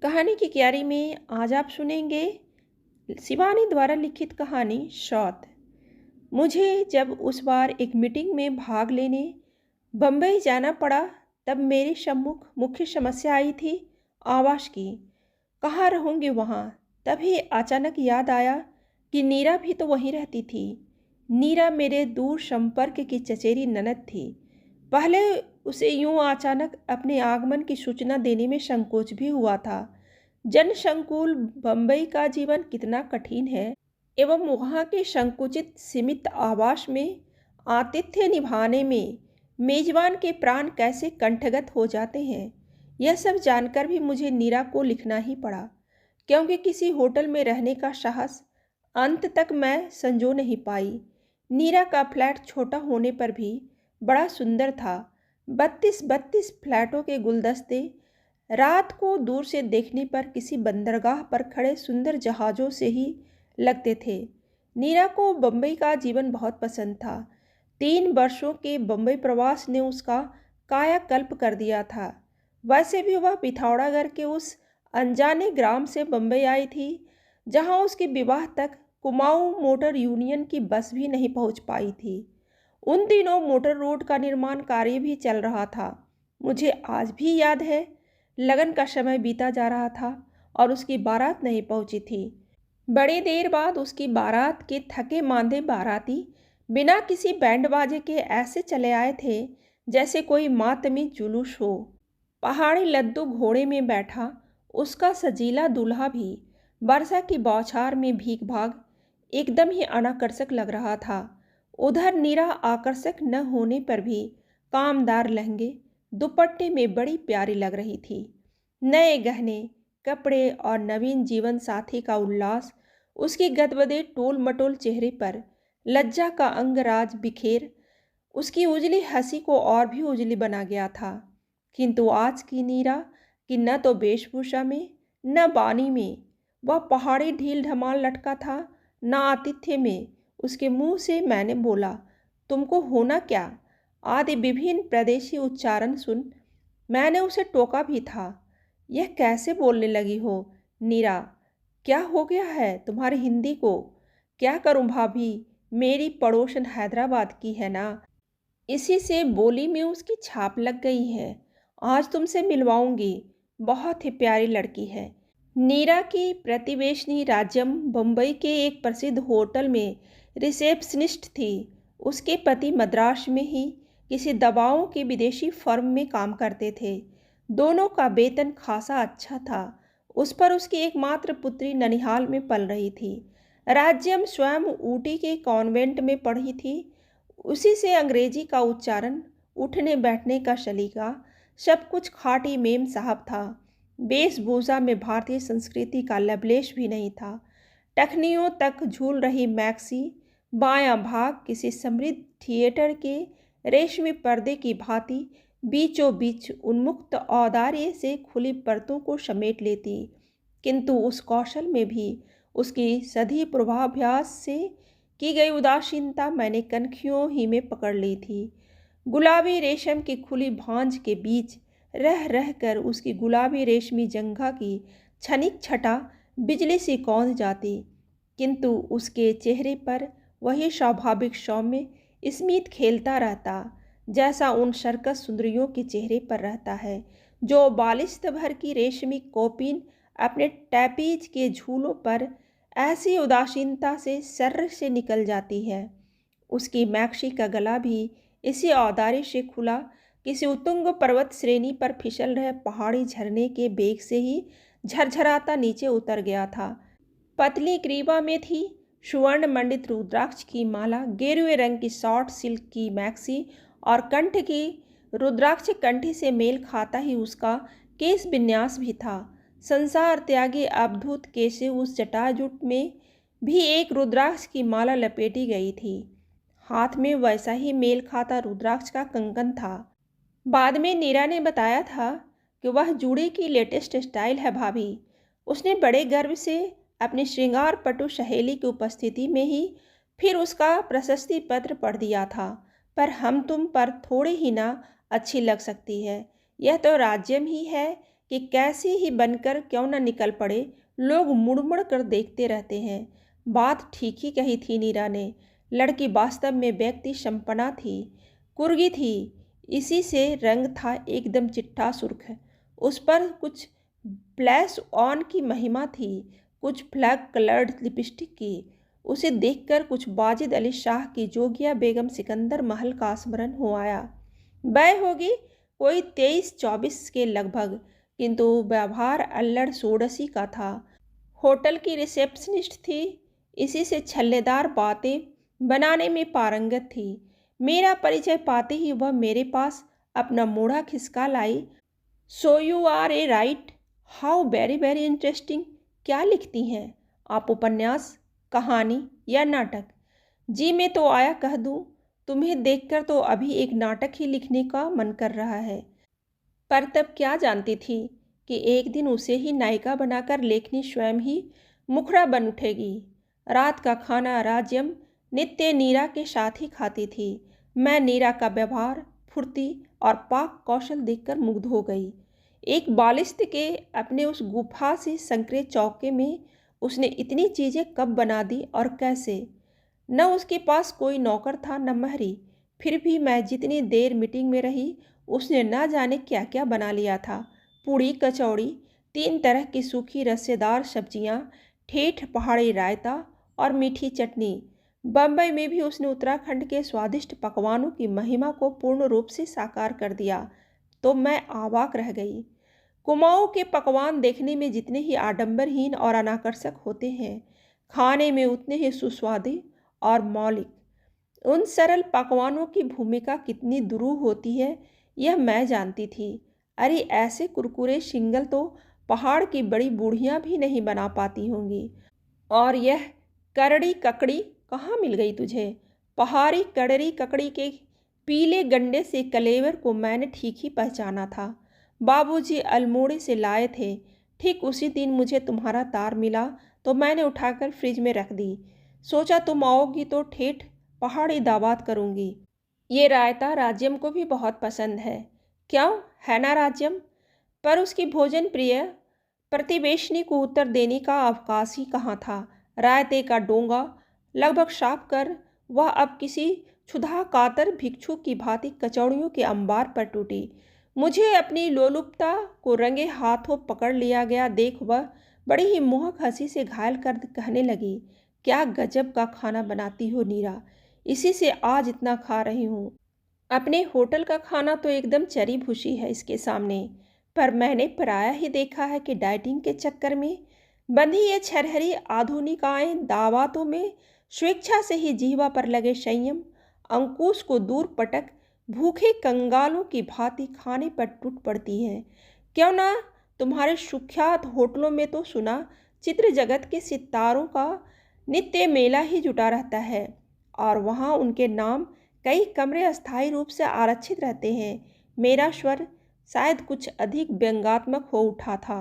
कहानी की क्यारी में आज आप सुनेंगे शिवानी द्वारा लिखित कहानी शौत। मुझे जब उस बार एक मीटिंग में भाग लेने बम्बई जाना पड़ा, तब मेरे सम्मुख मुख्य समस्या आई थी आवास की। कहाँ रहूँगी वहाँ। तभी अचानक याद आया कि नीरा भी तो वहीं रहती थी। नीरा मेरे दूर संपर्क की चचेरी ननद थी। पहले उसे यूं अचानक अपने आगमन की सूचना देने में संकोच भी हुआ था। जनसंकुल बम्बई का जीवन कितना कठिन है, एवं वहाँ के संकुचित सीमित आवास में आतिथ्य निभाने में मेजबान के प्राण कैसे कंठगत हो जाते हैं, यह सब जानकर भी मुझे नीरा को लिखना ही पड़ा। क्योंकि किसी होटल में रहने का साहस अंत तक मैं संजो नहीं पाई। नीरा का फ्लैट छोटा होने पर भी बड़ा सुंदर था। 32 फ्लैटों के गुलदस्ते रात को दूर से देखने पर किसी बंदरगाह पर खड़े सुंदर जहाज़ों से ही लगते थे। नीरा को बम्बई का जीवन बहुत पसंद था। 3 वर्षों के बम्बई प्रवास ने उसका कायाकल्प कर दिया था। वैसे भी वह पिथौरागढ़ के उस अनजाने ग्राम से बम्बई आई थी, जहां उसके विवाह तक कुमाऊं मोटर यूनियन की बस भी नहीं पहुंच पाई थी। उन दिनों मोटर रोड का निर्माण कार्य भी चल रहा था। मुझे आज भी याद है, लगन का समय बीता जा रहा था और उसकी बारात नहीं पहुंची थी। बड़ी देर बाद उसकी बारात के थके मांदे बाराती बिना किसी बैंड बाजे के ऐसे चले आए थे जैसे कोई मातमी जुलूस हो। पहाड़ी लद्दू घोड़े में बैठा उसका सजीला दूल्हा भी वर्षा की बौछार में भीग भाग एकदम ही अनाकर्षक लग रहा था। उधर नीरा आकर्षक न होने पर भी कामदार लहंगे दुपट्टे में बड़ी प्यारी लग रही थी। नए गहने कपड़े और नवीन जीवन साथी का उल्लास उसकी गदगदे टोल मटोल चेहरे पर लज्जा का अंगराज बिखेर उसकी उजली हंसी को और भी उजली बना गया था। किंतु आज की नीरा की न तो वेशभूषा में न बानी में वह पहाड़ी ढील ढमाल लटका था, न आतिथ्य में। उसके मुंह से मैंने बोला, तुमको होना क्या? आदि विभिन्न प्रदेशी उच्चारण सुन मैंने उसे टोका भी था। यह कैसे बोलने लगी हो नीरा? क्या हो गया है तुम्हारी हिंदी को? क्या करूं भाभी, मेरी पड़ोसन हैदराबाद की है ना, इसी से बोली में उसकी छाप लग गई है। आज तुमसे मिलवाऊंगी, बहुत ही प्यारी लड़की है। नीरा की प्रतिवेशनी राज्यम बम्बई के एक प्रसिद्ध होटल में रिसेप्शनिस्ट थी। उसके पति मद्रास में ही किसी दवाओं की विदेशी फर्म में काम करते थे। दोनों का वेतन खासा अच्छा था। उस पर उसकी एकमात्र पुत्री ननिहाल में पल रही थी। राज्यम स्वयं ऊटी के कॉन्वेंट में पढ़ी थी। उसी से अंग्रेजी का उच्चारण, उठने बैठने का सलीका, सब कुछ खाटी मेम साहब था। वेशभूषा में भारतीय संस्कृति का लवलेश भी नहीं था। टखनियों तक झूल रही मैक्सी बायां भाग किसी समृद्ध थिएटर के रेशमी पर्दे की भांति बीचों बीच उन्मुक्त औदार्य से खुली परतों को समेट लेती। किंतु उस कौशल में भी उसकी सधी पूर्वाभ्यास से की गई उदासीनता मैंने कनखियों ही में पकड़ ली थी। गुलाबी रेशम की खुली भांज के बीच रह रह कर उसकी गुलाबी रेशमी जंघा की क्षणिक छटा बिजली सी कौंध जाती। किंतु उसके चेहरे पर वही स्वाभाविक सौम्य स्मित खेलता रहता, जैसा उन सर्कस सुंदरियों के चेहरे पर रहता है, जो बालिश्त भर की रेशमी कोपिन अपने टैपीज के झूलों पर ऐसी उदासीनता से सर्र से निकल जाती है। उसकी मैक्सी का गला भी इसी औदार्य से खुला किसी उत्तुंग पर्वत श्रेणी पर फिसल रहे पहाड़ी झरने के बेग से ही झरझराता नीचे उतर गया था। पतली ग्रीवा में थी सुवर्ण मंडित रुद्राक्ष की माला, गेरुए रंग की शॉर्ट सिल्क की मैक्सी और कंठ की रुद्राक्ष कंठी से मेल खाता ही उसका केश विन्यास भी था। संसार त्यागी अवधूत केशे उस जटाजुट में भी एक रुद्राक्ष की माला लपेटी गई थी। हाथ में वैसा ही मेल खाता रुद्राक्ष का कंकन था। बाद में नीरा ने बताया था कि वह जूड़े की लेटेस्ट स्टाइल है भाभी। उसने बड़े गर्व से अपनी श्रृंगार पटु सहेली की उपस्थिति में ही फिर उसका प्रशस्ति पत्र पढ़ दिया था। पर हम तुम पर थोड़ी ही ना अच्छी लग सकती है। यह तो राज्यम ही है, कि कैसी ही बनकर क्यों न निकल पड़े, लोग मुड़ मुड़ कर देखते रहते हैं। बात ठीक ही कही थी नीरा ने। लड़की वास्तव में व्यक्ति संपन्ना थी, कुर्गी थी। इसी से रंग था एकदम चिट्टा सुर्ख। उस पर कुछ ब्लैश ऑन की महिमा थी, कुछ फ्लैग कलर्ड लिपस्टिक की। उसे देखकर कुछ वाजिद अली शाह की जोगिया बेगम सिकंदर महल का स्मरण हो आया। वह होगी कोई 23-24 के लगभग, किंतु व्यवहार अल्लड़ सोडसी का था। होटल की रिसेप्शनिस्ट थी, इसी से छल्लेदार बातें बनाने में पारंगत थी। मेरा परिचय पाते ही वह मेरे पास अपना मोढ़ा खिसका लाई। So you are a right, how very very interesting. क्या लिखती हैं आप, उपन्यास, कहानी या नाटक? जी मैं तो आया कह दूँ, तुम्हें देखकर तो अभी एक नाटक ही लिखने का मन कर रहा है। पर तब क्या जानती थी कि एक दिन उसे ही नायिका बनाकर लेखनी स्वयं ही मुखड़ा बन उठेगी। रात का खाना राज्यम नित्य नीरा के साथ ही खाती थी। मैं नीरा का व्यवहार, फुर्ती और पाक कौशल देखकर मुग्ध हो गई। एक बालिश्त के अपने उस गुफा से संकरे चौके में उसने इतनी चीज़ें कब बना दी और कैसे? न उसके पास कोई नौकर था न महरी। फिर भी मैं जितनी देर मीटिंग में रही, उसने न जाने क्या क्या बना लिया था। पूड़ी कचौड़ी, 3 तरह की सूखी रसेदार सब्जियां, ठेठ पहाड़ी रायता और मीठी चटनी। बम्बई में भी उसने उत्तराखंड के स्वादिष्ट पकवानों की महिमा को पूर्ण रूप से साकार कर दिया, तो मैं अवाक रह गई। कुमाऊं के पकवान देखने में जितने ही आडंबरहीन और अनाकर्षक होते हैं, खाने में उतने ही सुस्वादु और मौलिक। उन सरल पकवानों की भूमिका कितनी दुरूह होती है, यह मैं जानती थी। अरे ऐसे कुरकुरे शिंगल तो पहाड़ की बड़ी बूढ़ियां भी नहीं बना पाती होंगी। और यह करड़ी ककड़ी कहाँ मिल गई तुझे? पहाड़ी कड़री ककड़ी के पीले गंडे से कलेवर को मैंने ठीक ही पहचाना था। बाबूजी अल्मोड़े से लाए थे। ठीक उसी दिन मुझे तुम्हारा तार मिला तो मैंने उठाकर फ्रिज में रख दी। सोचा तुम आओगी तो ठेठ पहाड़ी दावत करूँगी। ये रायता राज्यम को भी बहुत पसंद है। क्यों, है ना राज्यम? पर उसकी भोजन प्रिय प्रतिवेशनी को उत्तर देने का अवकाश ही कहाँ था। रायते का डोंगा लगभग साफ कर वह अब किसी क्षुधा कातर भिक्षु की भांति कचौड़ियों के अंबार पर टूटी। मुझे अपनी लोलुपता को रंगे हाथों पकड़ लिया गया देख वह बड़ी ही मोहक हंसी से घायल कर कहने लगी, क्या गजब का खाना बनाती हो नीरा, इसी से आज इतना खा रही हूँ। अपने होटल का खाना तो एकदम चरी भूसी है इसके सामने। पर मैंने पराया ही देखा है कि डाइटिंग के चक्कर में बंधी ये छरहरी आधुनिकाएं दावतों में स्वेच्छा से ही जीवा पर लगे संयम अंकुश को दूर पटक भूखे कंगालों की भांति खाने पर टूट पड़ती हैं। क्यों ना तुम्हारे सुख्यात होटलों में तो सुना चित्र जगत के सितारों का नित्य मेला ही जुटा रहता है और वहाँ उनके नाम कई कमरे अस्थायी रूप से आरक्षित रहते हैं। मेरा स्वर शायद कुछ अधिक व्यंग्यात्मक हो उठा था।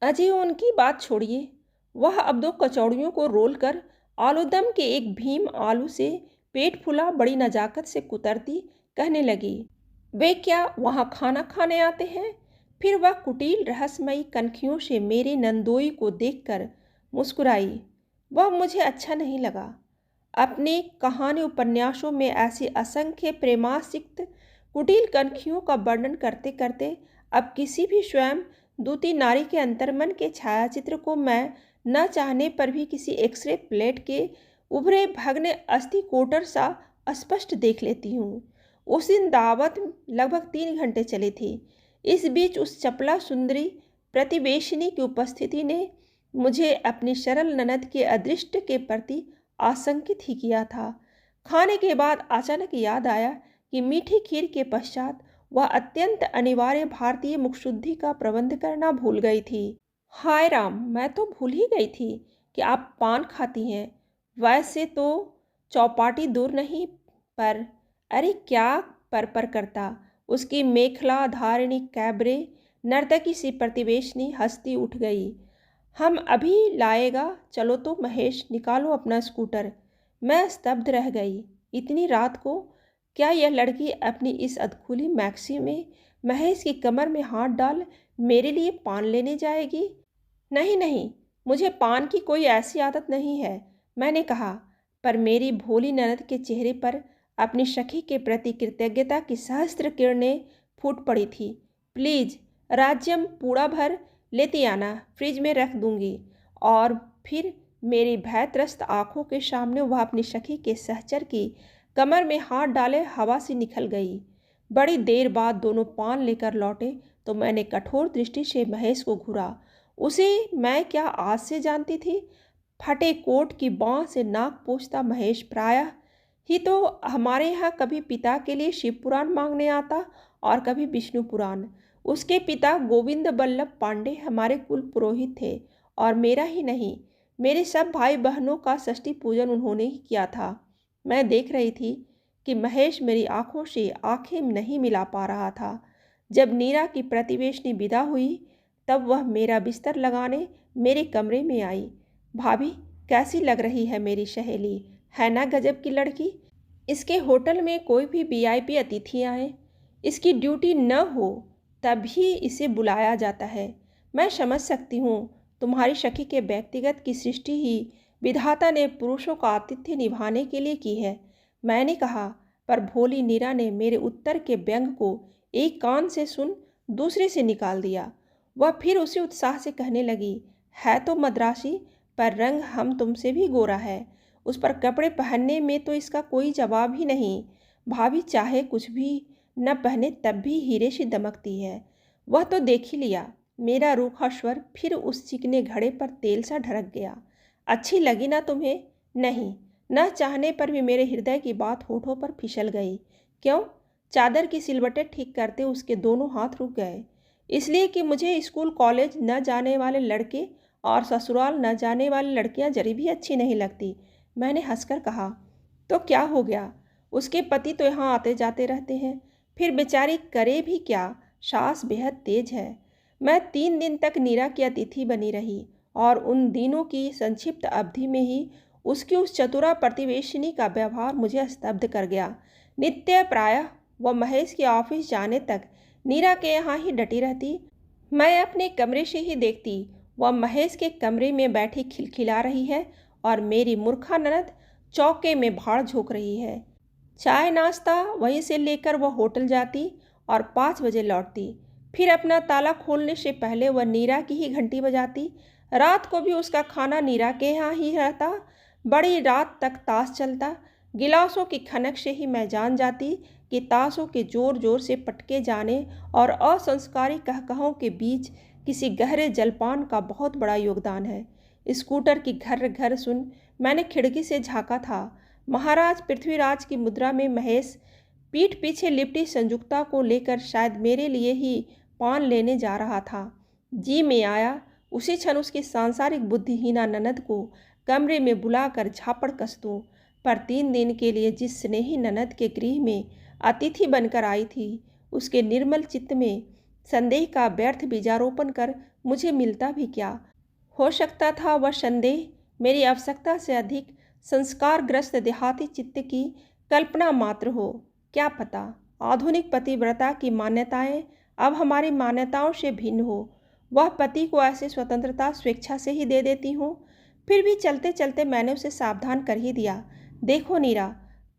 अजी उनकी बात छोड़िए, वह अब 2 कचौड़ियों को रोल कर आलूदम के एक भीम आलू से पेट फुला बड़ी नजाकत से कुतरती कहने लगी, वे क्या वहाँ खाना खाने आते हैं? फिर वह कुटिल रहस्यमयी कनखियों से मेरे नंदोई को देखकर मुस्कुराई। वह मुझे अच्छा नहीं लगा। अपने कहानी उपन्यासों में ऐसी असंख्य प्रेमासिक्त कुटिल कनखियों का वर्णन करते करते अब किसी भी स्वयं दूती नारी के अंतर्मन के छायाचित्र को मैं न चाहने पर भी किसी एक्सरे प्लेट के उभरे भग्न अस्थि कोटर सा स्पष्ट देख लेती हूँ। उस दिन दावत लगभग 3 घंटे चली थी। इस बीच उस चपला सुंदरी प्रतिवेशिनी की उपस्थिति ने मुझे अपनी सरल ननद के अदृष्ट के प्रति आशंकित ही किया था। खाने के बाद अचानक याद आया कि मीठी खीर के पश्चात वह अत्यंत अनिवार्य भारतीय मुखशुद्धि का प्रबंध करना भूल गई थी। हाय राम, मैं तो भूल ही गई थी कि आप पान खाती हैं। वैसे तो चौपाटी दूर नहीं, पर अरे क्या पर करता। उसकी मेखला धारिणी कैबरे नर्तकी सी प्रतिवेशनी हंसती उठ गई। हम अभी लाएगा, चलो तो महेश, निकालो अपना स्कूटर। मैं स्तब्ध रह गई। इतनी रात को क्या यह लड़की अपनी इस अधखुली मैक्सी में महेश की कमर में हाथ डाल मेरे लिए पान लेने जाएगी? नहीं नहीं, मुझे पान की कोई ऐसी आदत नहीं है, मैंने कहा। पर मेरी भोली ननद के चेहरे पर अपनी सखी के प्रति कृतज्ञता की सहस्त्र किरणें फूट पड़ी थी। प्लीज राज्यम पूरा भर लेती आना, फ्रिज में रख दूंगी। और फिर मेरी भयत्रस्त आंखों के सामने वह अपनी सखी के सहचर की कमर में हाथ डाले हवा से निकल गई। बड़ी देर बाद दोनों पान लेकर लौटे तो मैंने कठोर दृष्टि से महेश को घूरा। उसे मैं क्या आज से जानती थी? फटे कोट की बाँह से नाक पोंछता महेश प्रायः ही तो हमारे यहाँ कभी पिता के लिए शिव पुराण मांगने आता और कभी विष्णु पुराण। उसके पिता गोविंद बल्लभ पांडे हमारे कुल पुरोहित थे और मेरा ही नहीं, मेरे सब भाई बहनों का षष्ठी पूजन उन्होंने ही किया था। मैं देख रही थी कि महेश मेरी आंखों से आंखें नहीं मिला पा रहा था। जब नीरा की प्रतिवेशनी विदा हुई तब वह मेरा बिस्तर लगाने मेरे कमरे में आई। भाभी, कैसी लग रही है मेरी सहेली, है ना गजब की लड़की? इसके होटल में कोई भी वीआईपी अतिथि आए, इसकी ड्यूटी न हो तभी इसे बुलाया जाता है। मैं समझ सकती हूँ, तुम्हारी सखी के व्यक्तिगत की सृष्टि ही विधाता ने पुरुषों का आतिथ्य निभाने के लिए की है, मैंने कहा। पर भोली नीरा ने मेरे उत्तर के व्यंग को एक कान से सुन दूसरे से निकाल दिया। वह फिर उसी उत्साह से कहने लगी, है तो मद्रासी पर रंग हम तुमसे भी गोरा है। उस पर कपड़े पहनने में तो इसका कोई जवाब ही नहीं। भाभी चाहे कुछ भी न पहने तब भी हीरे सी दमकती है। वह तो देख ही लिया। मेरा रूखा स्वर फिर उस चिकने घड़े पर तेल सा ढरक गया। अच्छी लगी ना तुम्हें? नहीं, न चाहने पर भी मेरे हृदय की बात होठों पर फिसल गई। क्यों? चादर की सिलवटें ठीक करते उसके दोनों हाथ रुक गए। इसलिए कि मुझे स्कूल कॉलेज न जाने वाले लड़के और ससुराल न जाने वाली लड़कियां जरी भी अच्छी नहीं लगती, मैंने हंसकर कहा। तो क्या हो गया? उसके पति तो यहाँ आते जाते रहते हैं, फिर बेचारी करे भी क्या? सास बेहद तेज है। मैं 3 दिन तक नीरा की अतिथि बनी रही और उन दिनों की संक्षिप्त अवधि में ही उसकी उस चतुरा प्रतिवेशिनी का व्यवहार मुझे स्तब्ध कर गया। नित्य प्रायः वह महेश के ऑफिस जाने तक नीरा के यहाँ ही डटी रहती। मैं अपने कमरे से ही देखती वह महेश के कमरे में बैठी खिलखिला रही है और मेरी मूर्खा ननद चौके में भाड़ झोंक रही है। चाय नाश्ता वहीं से लेकर वह होटल जाती और 5 बजे लौटती। फिर अपना ताला खोलने से पहले वह नीरा की ही घंटी बजाती। रात को भी उसका खाना नीरा के यहाँ ही रहता। बड़ी रात तक ताश चलता। गिलासों की खनक से ही मैं जान जाती कि ताशों के जोर जोर से पटके जाने और असंस्कारी कहकहों के बीच किसी गहरे जलपान का बहुत बड़ा योगदान है। स्कूटर की घर घर सुन मैंने खिड़की से झाँका था। महाराज पृथ्वीराज की मुद्रा में महेश पीठ पीछे लिपटी संजुक्ता को लेकर शायद मेरे लिए ही पान लेने जा रहा था। जी में आया उसी क्षण उसकी सांसारिक बुद्धिहीना ननद को कमरे में बुलाकर झापड़ कस दूं। पर 3 दिन के लिए जिस स्नेही ननद के गृह में अतिथि बनकर आई थी, उसके निर्मल चित्त में संदेह का व्यर्थ बीजारोपण कर मुझे मिलता भी क्या? हो सकता था वह संदेह मेरी आवश्यकता से अधिक संस्कारग्रस्त देहाती चित्त की कल्पना मात्र हो। क्या पता आधुनिक पतिव्रता की मान्यताएं अब हमारी मान्यताओं से भिन्न हो। वह पति को ऐसे स्वतंत्रता स्वेच्छा से ही दे देती हूँ। फिर भी चलते चलते मैंने उसे सावधान कर ही दिया। देखो नीरा,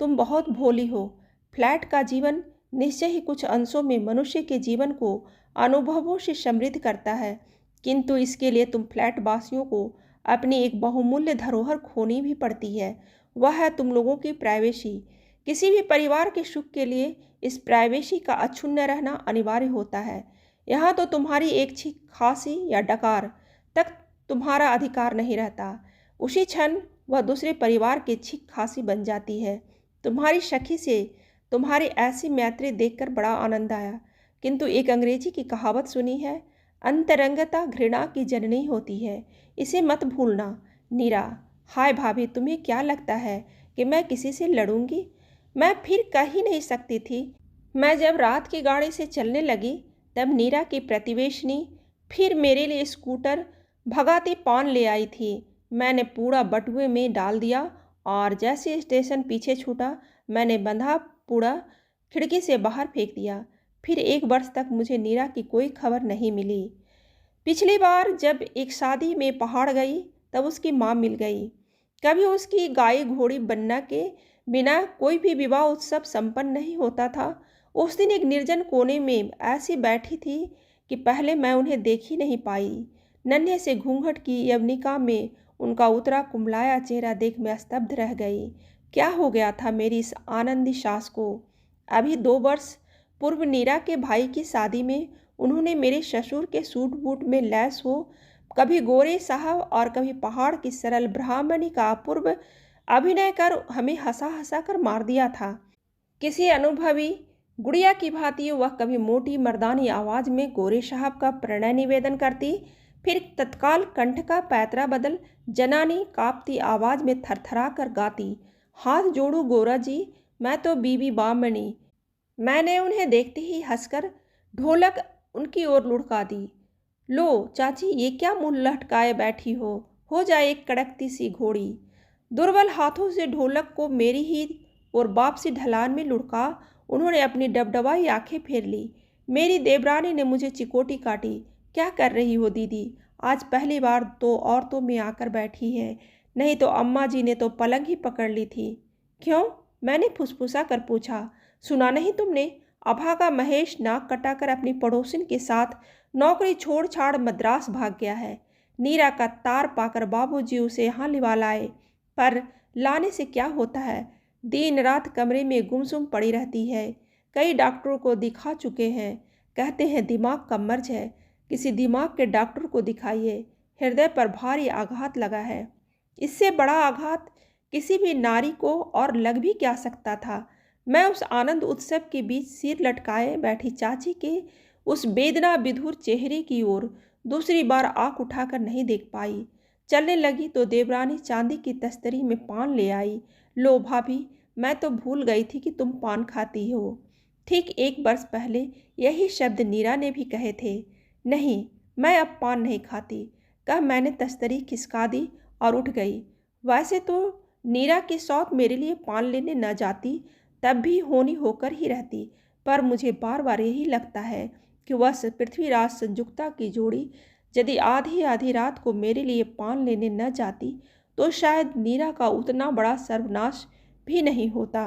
तुम बहुत भोली हो। फ्लैट का जीवन निश्चय ही कुछ अंशों में मनुष्य के जीवन को अनुभवों से समृद्ध करता है, किंतु इसके लिए तुम फ्लैट वासियों को अपनी एक बहुमूल्य धरोहर खोनी भी पड़ती है। वह है तुम लोगों की प्राइवेसी। किसी भी परिवार के सुख के लिए इस प्राइवेसी का अक्षुण्ण रहना अनिवार्य होता है। यहाँ तो तुम्हारी एक छींक खांसी या डकार तक तुम्हारा अधिकार नहीं रहता। उसी क्षण वह दूसरे परिवार की छींक खांसी बन जाती है। तुम्हारी सखी से तुम्हारी ऐसी मैत्री देखकर बड़ा आनंद आया, किंतु एक अंग्रेजी की कहावत सुनी है, अंतरंगता घृणा की जननी होती है। इसे मत भूलना नीरा। हाय भाभी, तुम्हें क्या लगता है कि मैं किसी से लड़ूंगी? मैं फिर कह ही नहीं सकती थी। मैं जब रात की गाड़ी से चलने लगी तब नीरा की प्रतिवेशनी फिर मेरे लिए स्कूटर भगाती पान ले आई थी। मैंने पूरा बटुए में डाल दिया और जैसे स्टेशन पीछे छूटा मैंने बंधा पूरा खिड़की से बाहर फेंक दिया। फिर 1 वर्ष तक मुझे नीरा की कोई खबर नहीं मिली। पिछली बार जब एक शादी में पहाड़ गई तब उसकी माँ मिल गई। कभी उसकी गाय घोड़ी बनना के बिना कोई भी विवाह उत्सव संपन्न नहीं होता था। उस दिन एक निर्जन कोने में ऐसी बैठी थी कि पहले मैं उन्हें देख ही नहीं पाई। नन्हे से घूंघट की यवनिका में उनका उतरा कुम्हलाया चेहरा देख मैं स्तब्ध रह गई। क्या हो गया था मेरी इस आनंदी सास को? अभी 2 वर्ष पूर्व नीरा के भाई की शादी में उन्होंने मेरे ससुर के सूट बूट में लैस हो कभी गोरे साहब और कभी पहाड़ की सरल ब्राह्मणी का अपूर्व अभिनय कर हमें हंसा हंसा कर मार दिया था। किसी अनुभवी गुड़िया की भांति वह कभी मोटी मर्दानी आवाज में गोरे साहब का प्रणय निवेदन करती, फिर तत्काल कंठ का पैतरा बदल जनानी कांपती आवाज में थरथरा कर गाती, हाथ जोड़ू गोरा जी, मैं तो बीबी बामणी। मैंने उन्हें देखते ही हंसकर ढोलक उनकी ओर लुढ़का दी। लो चाची, ये क्या मुंह लटकाए बैठी हो जाए एक कड़कती सी घोड़ी। दुर्बल हाथों से ढोलक को मेरी ही और वापसी ढलान में लुढ़का उन्होंने अपनी डबडबाई आंखें फेर ली। मेरी देवरानी ने मुझे चिकोटी काटी। क्या कर रही हो दीदी? आज पहली बार तो औरतों में आकर बैठी है, नहीं तो अम्मा जी ने तो पलंग ही पकड़ ली थी। क्यों? मैंने फुसफुसा कर पूछा। सुना नहीं तुमने? अभागा महेश नाक कटाकर अपनी पड़ोसिन के साथ नौकरी छोड़ छाड़ मद्रास भाग गया है। नीरा का तार पाकर बाबूजी उसे यहाँ लिवा लाए, पर लाने से क्या होता है? दिन रात कमरे में गुमसुम पड़ी रहती है। कई डॉक्टरों को दिखा चुके हैं, कहते हैं दिमाग का मर्ज है। किसी दिमाग के डॉक्टर को दिखाइए। हृदय पर भारी आघात लगा है। इससे बड़ा आघात किसी भी नारी को और लग भी क्या सकता था? मैं उस आनंद उत्सव के बीच सिर लटकाए बैठी चाची के उस वेदना विधुर चेहरे की ओर दूसरी बार आंख उठाकर नहीं देख पाई। चलने लगी तो देवरानी चांदी की तस्तरी में पान ले आई। लो भाभी, मैं तो भूल गई थी कि तुम पान खाती हो। ठीक 1 वर्ष पहले यही शब्द नीरा ने भी कहे थे। नहीं, मैं अब पान नहीं खाती, कह मैंने तस्तरी खिसका दी और उठ गई। वैसे तो नीरा की सौत मेरे लिए पान लेने न जाती तब भी होनी होकर ही रहती, पर मुझे बार बार यही लगता है कि वह पृथ्वीराज संयुक्ता की जोड़ी यदि आधी आधी रात को मेरे लिए पान लेने न जाती तो शायद नीरा का उतना बड़ा सर्वनाश भी नहीं होता।